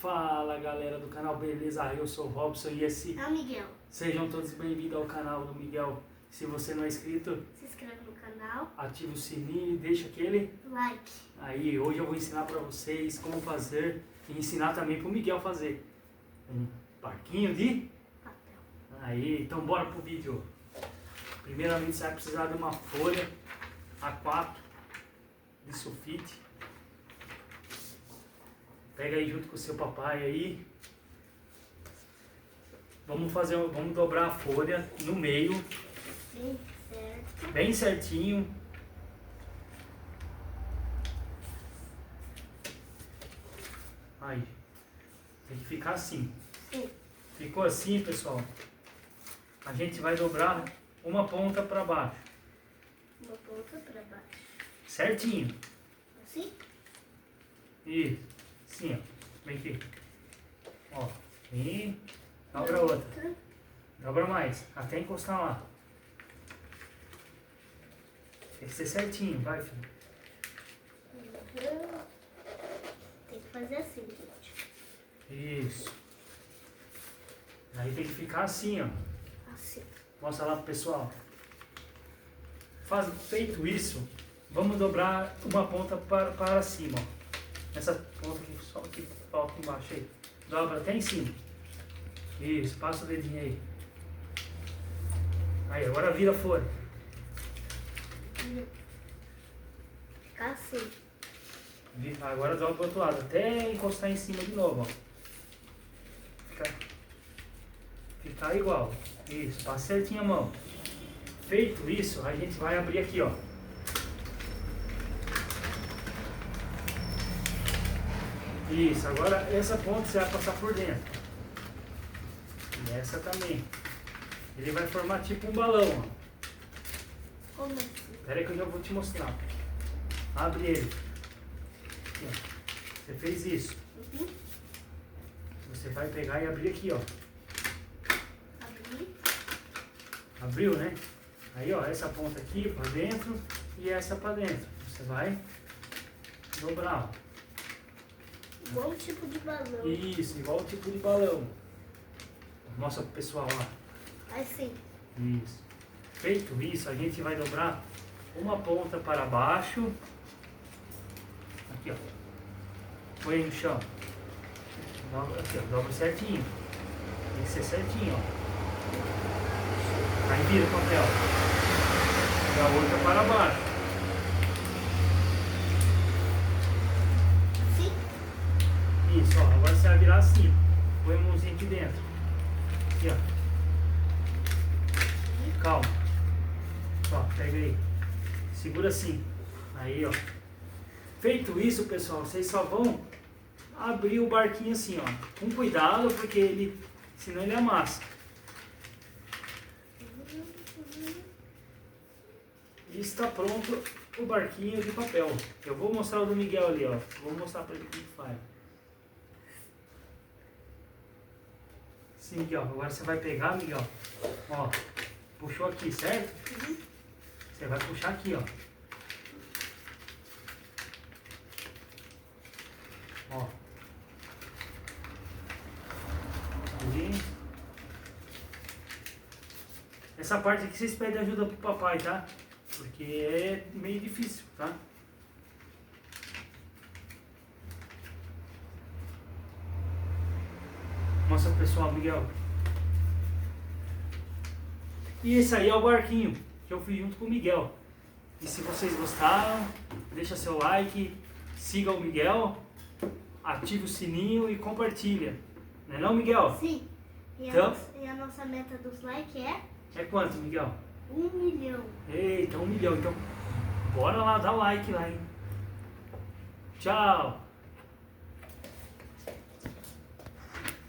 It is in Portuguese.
Fala galera do canal, beleza? Eu sou o Robson e esse é o Miguel. Sejam todos bem-vindos ao canal do Miguel. Se você não é inscrito, Se inscreve no canal, ativa o sininho e deixa aquele like. aí. Hoje eu vou ensinar pra vocês como fazer e ensinar também pro Miguel fazer um barquinho de Papel. aí. Então bora pro vídeo. Primeiramente você vai precisar de uma folha A4 de sulfite. Pega aí junto com o seu papai aí. Vamos dobrar a folha no meio, Bem certo. bem certinho. Aí, tem que ficar assim. Sim. Ficou assim, pessoal. A gente vai dobrar uma ponta para baixo, Uma ponta pra baixo. certinho. Assim? Isso, assim, ó. Vem aqui. Ó, e dobra outra. Dobra mais, até encostar lá. Tem que ser certinho, vai, filho. Tem que fazer assim, gente. Isso. Aí tem que ficar assim, ó. Assim. Mostra lá pro pessoal. Feito isso, vamos dobrar uma ponta para cima, ó. Essa ponta aqui, só que falta embaixo aí. Dobra até em cima. Isso, passa o dedinho aí. Aí, agora vira a folha. Ficar assim. Agora dobra pro outro lado, até encostar em cima de novo, ó. Ficar igual. Isso, passa certinho a mão. Feito isso, a gente vai abrir aqui, ó. Isso, agora essa ponta você vai passar por dentro. E essa também. Ele vai formar tipo um balão, ó. Como assim? Espera aí que eu já vou te mostrar. Abre ele. Aqui, ó. Você fez isso. Uhum. Você vai pegar e abrir aqui, ó. Abrir. Abriu, né? Aí, ó, essa ponta aqui para dentro e essa para dentro. Você vai dobrar, ó. Igual tipo de balão. Isso, igual o tipo de balão. Mostra pro pessoal lá. Assim. Isso. Feito isso, a gente vai dobrar uma ponta para baixo. Aqui, ó. Põe aí no chão. Dobra, aqui, ó. Dobra certinho. Tem que ser certinho, ó. Aí vira o papel. E a outra para baixo. Assim. Isso, ó. Agora você vai virar assim. Põe a mãozinha aqui dentro. Aqui, ó. Calma. Ó, pega aí. Segura assim. Aí, ó. Feito isso, pessoal, vocês só vão abrir o barquinho assim, ó. Com cuidado, porque ele, senão ele amassa. E está pronto o barquinho de papel. Eu vou mostrar o do Miguel ali, ó. Vou mostrar para ele como que faz. Sim, Miguel. Agora você vai pegar, Miguel. Ó. Puxou aqui, certo? Uhum. Você vai puxar aqui, ó. Ó. E essa parte aqui vocês pedem ajuda pro papai, tá? Porque é meio difícil, tá? Mostra pro pessoal, Miguel. E esse aí é o barquinho que eu fiz junto com o Miguel. E se vocês gostaram, deixa seu like, siga o Miguel, ative o sininho e compartilha. Não é não, Miguel? Sim. E, Então? e a nossa meta dos likes é É quanto, Miguel? 1 milhão. Eita, 1 milhão. Então, bora lá, dá like lá, hein? Tchau!